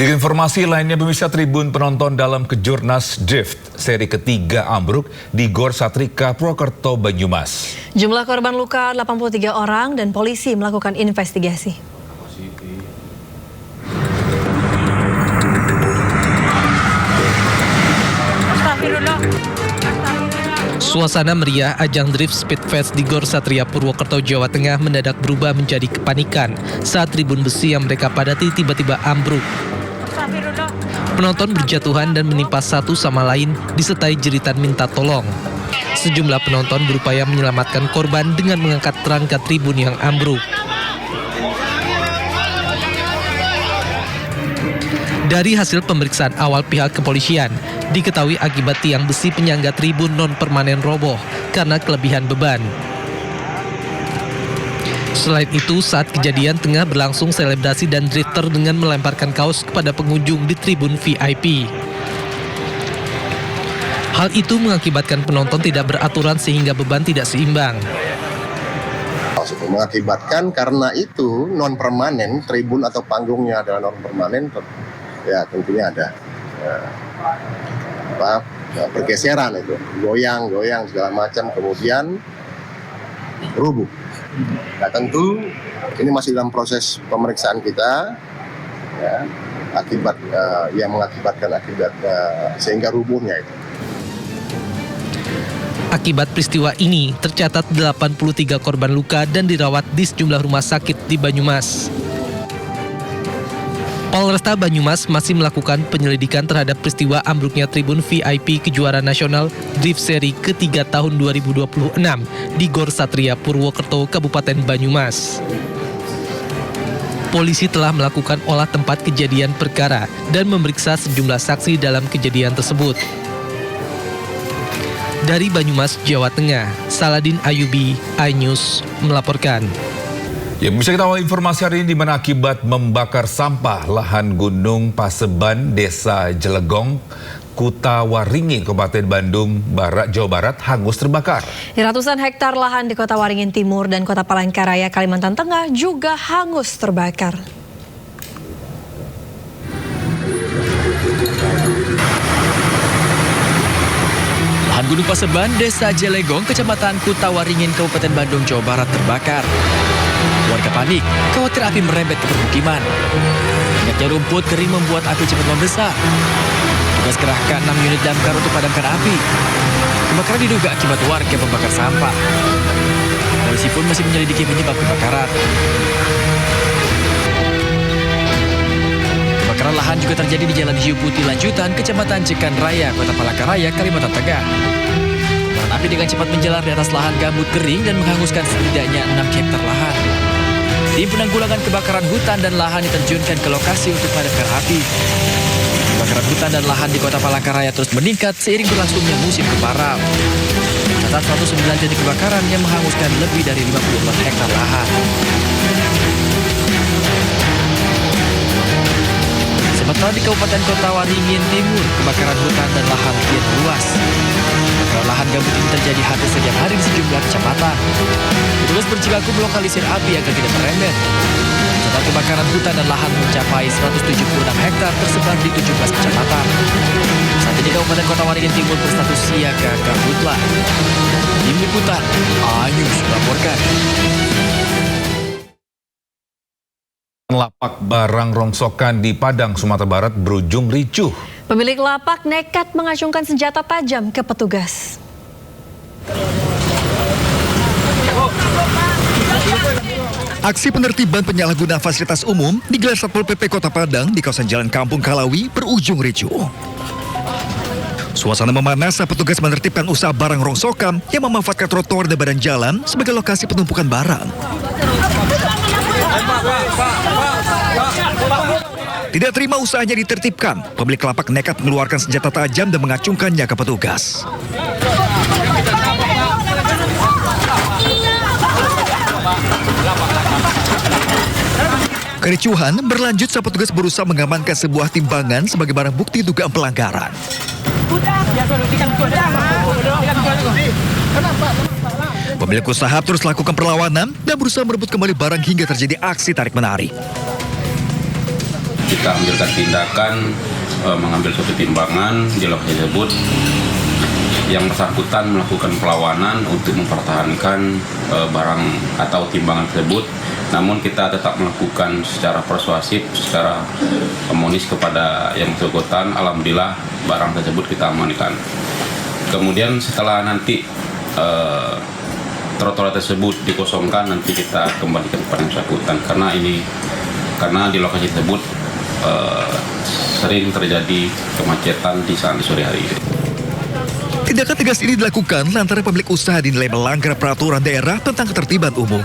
Informasi lainnya, pemirsa, tribun penonton dalam Kejurnas Drift seri ketiga ambruk di Gor Satrika, Purwokerto, Banyumas. Jumlah korban luka 83 orang dan polisi melakukan investigasi. Suasana meriah ajang Drift Speed Fest di Gor Satria Purwokerto, Jawa Tengah mendadak berubah menjadi kepanikan saat tribun besi yang mereka padati tiba-tiba ambruk. Penonton berjatuhan dan menimpa satu sama lain disertai jeritan minta tolong. Sejumlah penonton berupaya menyelamatkan korban dengan mengangkat rangka tribun yang ambruk. Dari hasil pemeriksaan awal pihak kepolisian, diketahui akibat tiang besi penyangga tribun non-permanen roboh karena kelebihan beban. Selain itu, saat kejadian tengah berlangsung selebrasi dan drifter dengan melemparkan kaos kepada pengunjung di tribun VIP. Hal itu mengakibatkan penonton tidak beraturan sehingga beban tidak seimbang. Mengakibatkan karena itu non-permanen, tribun atau panggungnya adalah non-permanen, ya tentunya ada pergeseran itu, goyang segala macam, kemudian rubuh. Nah tentu ini masih dalam proses pemeriksaan kita, ya, yang mengakibatkan sehingga rubuhnya itu. Akibat peristiwa ini tercatat 83 korban luka dan dirawat di sejumlah rumah sakit di Banyumas. Polresta Banyumas masih melakukan penyelidikan terhadap peristiwa ambruknya tribun VIP kejuaraan nasional Drift seri ketiga tahun 2026 di Gor Satria Purwokerto, Kabupaten Banyumas. Polisi telah melakukan olah tempat kejadian perkara dan memeriksa sejumlah saksi dalam kejadian tersebut. Dari Banyumas, Jawa Tengah, Saladin Ayubi, iNews melaporkan. Ya, bisa kita awal informasi hari ini, di mana akibat membakar sampah lahan Gunung Paseban, Desa Jelegong, Kutawaringin, Kabupaten Bandung Barat, Jawa Barat, hangus terbakar. Ratusan hektar lahan di Kota Waringin Timur dan Kota Palangkaraya, Kalimantan Tengah juga hangus terbakar. Lahan Gunung Paseban, Desa Jelegong, Kecamatan Kutawaringin, Kabupaten Bandung, Jawa Barat terbakar. Warga panik, khawatir api merembet ke permukiman. Banyaknya rumput kering membuat api cepat membesar. Tugas kerahkan 6 unit damkar untuk padamkan api. Kebakaran diduga akibat warga membakar sampah. Polisi pun masih menyelidiki penyebab kebakaran. Kebakaran lahan juga terjadi di Jalan Hiu Putih Lanjutan, Kecamatan Jekan Raya, Kota Palangkaraya, Kalimantan Tengah. Kobaran api dengan cepat menjalar di atas lahan gambut kering dan menghanguskan setidaknya 6 hektar lahan. Tim penanggulangan kebakaran hutan dan lahan diterjunkan ke lokasi untuk memadamkan api. Kebakaran hutan dan lahan di Kota Palangkaraya terus meningkat seiring berlangsungnya musim kemarau. Tercatat 109 titik kebakaran yang menghanguskan lebih dari 54 hektar lahan. Sementara di Kabupaten Kota Waringin Timur, kebakaran hutan dan lahan kian luas. Kebakaran lahan gambut ini terjadi hampir setiap hari di sejumlah kecamatan. Petugas berjibaku melokalisir api agar tidak merembet. Total kebakaran hutan dan lahan mencapai 176 hektar tersebar di 17 kecamatan. Saat ini Kabupaten Kota Waringin Timur berstatus siaga karhutla. Tim Liputan, iNews melaporkan. Lapak barang rongsokan di Padang, Sumatera Barat berujung ricuh. Pemilik lapak nekat mengacungkan senjata tajam ke petugas. Aksi penertiban penyalahguna fasilitas umum digelar Satpol PP Kota Padang di kawasan Jalan Kampung Kalawi berujung ricuh. Suasana memanas saat petugas menertibkan usaha barang rongsokan yang memanfaatkan trotoar dan badan jalan sebagai lokasi penumpukan barang. Tidak terima usahanya ditertibkan, pemilik lapak nekat mengeluarkan senjata tajam dan mengacungkannya ke petugas. Kericuhan berlanjut saat petugas berusaha mengamankan sebuah timbangan sebagai barang bukti dugaan pelanggaran. Pemilik usaha terus lakukan perlawanan dan berusaha merebut kembali barang hingga terjadi aksi tarik-menarik. kita ambilkan tindakan, mengambil suatu timbangan di lokasi tersebut. Yang bersangkutan melakukan perlawanan untuk mempertahankan barang atau timbangan tersebut. Namun kita tetap melakukan secara persuasif, secara monis kepada yang bersangkutan. Alhamdulillah barang tersebut kita amankan. Kemudian setelah nanti trotoar tersebut dikosongkan, nanti kita kembalikan kepada yang bersangkutan. Karena di lokasi tersebut sering terjadi kemacetan di saat sore hari ini. Tindakan tegas ini dilakukan lantaran pemilik usaha dinilai melanggar peraturan daerah tentang ketertiban umum.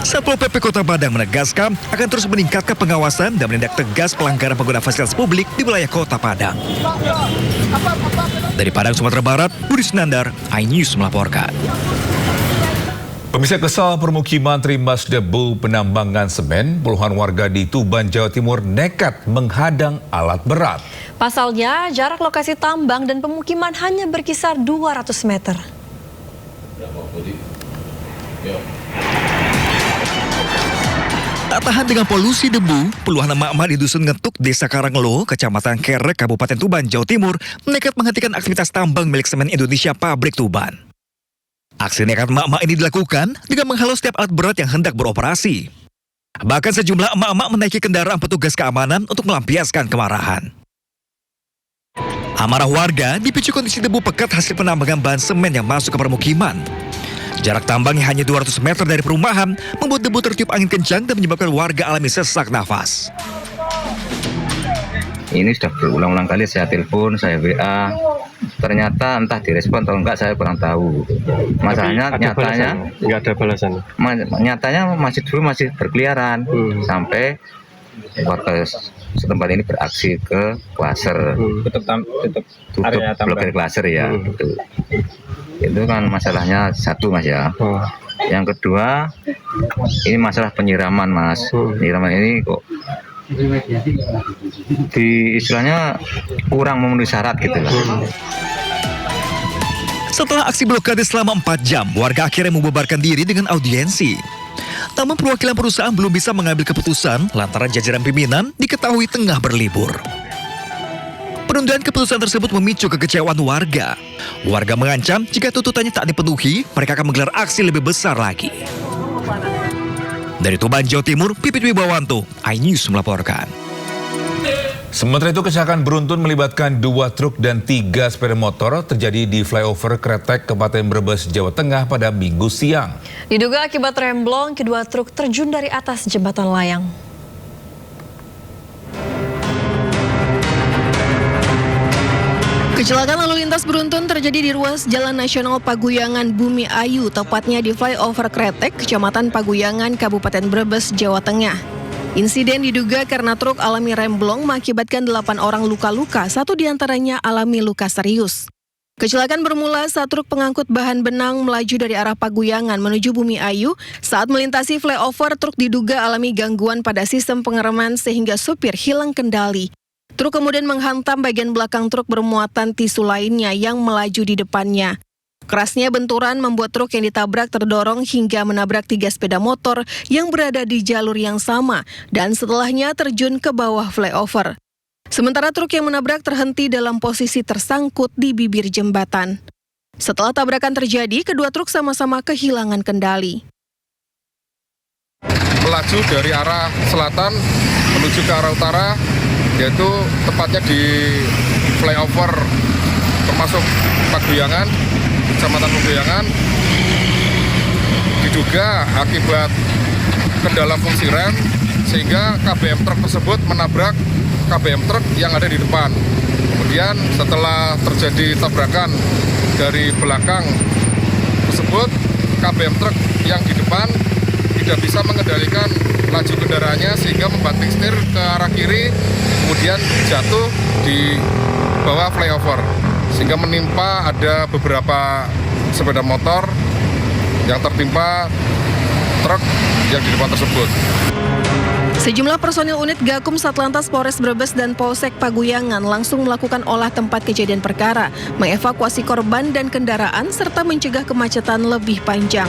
Satpol PP Kota Padang menegaskan akan terus meningkatkan pengawasan dan menindak tegas pelanggaran pengguna fasilitas publik di wilayah Kota Padang. Dari Padang, Sumatera Barat, Budi Sunandar, iNews melaporkan. Pemirsa, kesal permukiman terimbas debu penambangan semen, puluhan warga di Tuban, Jawa Timur nekat menghadang alat berat. Pasalnya, jarak lokasi tambang dan pemukiman hanya berkisar 200 meter. Tak tahan dengan polusi debu, puluhan emak-emak di Dusun Ngetuk, Desa Karanglo, Kecamatan Kerek, Kabupaten Tuban, Jawa Timur, nekat menghentikan aktivitas tambang milik Semen Indonesia Pabrik Tuban. Aksi nekat emak-emak ini dilakukan dengan menghalau setiap alat berat yang hendak beroperasi. Bahkan sejumlah emak-emak menaiki kendaraan petugas keamanan untuk melampiaskan kemarahan. Amarah warga dipicu kondisi debu pekat hasil penambangan bahan semen yang masuk ke permukiman. Jarak tambangnya hanya 200 meter dari perumahan, membuat debu tertiup angin kencang dan menyebabkan warga alami sesak nafas. Ini sudah berulang-ulang kali saya telepon, saya WA. Ternyata entah direspon atau enggak, saya kurang tahu. Masalahnya nyatanya enggak ada balasan. Nyatanya masih berkeliaran sampai warga setempat ini beraksi ke klaser. Tutup blokir klaser ya. Itu kan masalahnya satu, Mas ya. Yang kedua, ini masalah penyiraman, Mas. Penyiraman ini kok istilahnya kurang memenuhi syarat gitu lah. Setelah aksi blokade selama 4 jam, warga akhirnya membubarkan diri dengan audiensi. Namun perwakilan perusahaan belum bisa mengambil keputusan lantaran jajaran pimpinan diketahui tengah berlibur. Penundaan keputusan tersebut memicu kekecewaan warga. Warga mengancam jika tuntutannya tak dipenuhi, mereka akan menggelar aksi lebih besar lagi. Dari Tuban, Jawa Timur, Pipit Wibawanto, iNews melaporkan. Sementara itu, kecelakaan beruntun melibatkan 2 truk dan 3 sepeda motor terjadi di flyover Kretek, Kabupaten Brebes, Jawa Tengah pada Minggu siang. Diduga akibat remblong, kedua truk terjun dari atas jembatan layang. Kecelakaan lalu lintas beruntun terjadi di ruas Jalan Nasional Paguyangan Bumi Ayu, tepatnya di flyover Kretek, Kecamatan Paguyangan, Kabupaten Brebes, Jawa Tengah. Insiden diduga karena truk alami remblong mengakibatkan 8 orang luka-luka, 1 diantaranya alami luka serius. Kecelakaan bermula saat truk pengangkut bahan benang melaju dari arah Paguyangan menuju Bumi Ayu. Saat melintasi flyover, truk diduga alami gangguan pada sistem pengereman sehingga supir hilang kendali. Truk kemudian menghantam bagian belakang truk bermuatan tisu lainnya yang melaju di depannya. Kerasnya benturan membuat truk yang ditabrak terdorong hingga menabrak 3 sepeda motor yang berada di jalur yang sama dan setelahnya terjun ke bawah flyover. Sementara truk yang menabrak terhenti dalam posisi tersangkut di bibir jembatan. Setelah tabrakan terjadi, kedua truk sama-sama kehilangan kendali. Melaju dari arah selatan menuju ke arah utara, yaitu tepatnya di flyover termasuk Paguyangan, Kecamatan Paguyangan. Diduga akibat kendala fungsi rem sehingga KBM truk tersebut menabrak KBM truk yang ada di depan. Kemudian setelah terjadi tabrakan dari belakang tersebut, KBM truk yang di depan tidak bisa mengendalikan laju kendaraannya sehingga membanting setir ke arah kiri, kemudian jatuh di bawah flyover sehingga menimpa ada beberapa sepeda motor yang tertimpa truk yang di depan tersebut. Sejumlah personil unit Gakum Satlantas Polres Brebes dan Polsek Paguyangan langsung melakukan olah tempat kejadian perkara, mengevakuasi korban dan kendaraan serta mencegah kemacetan lebih panjang.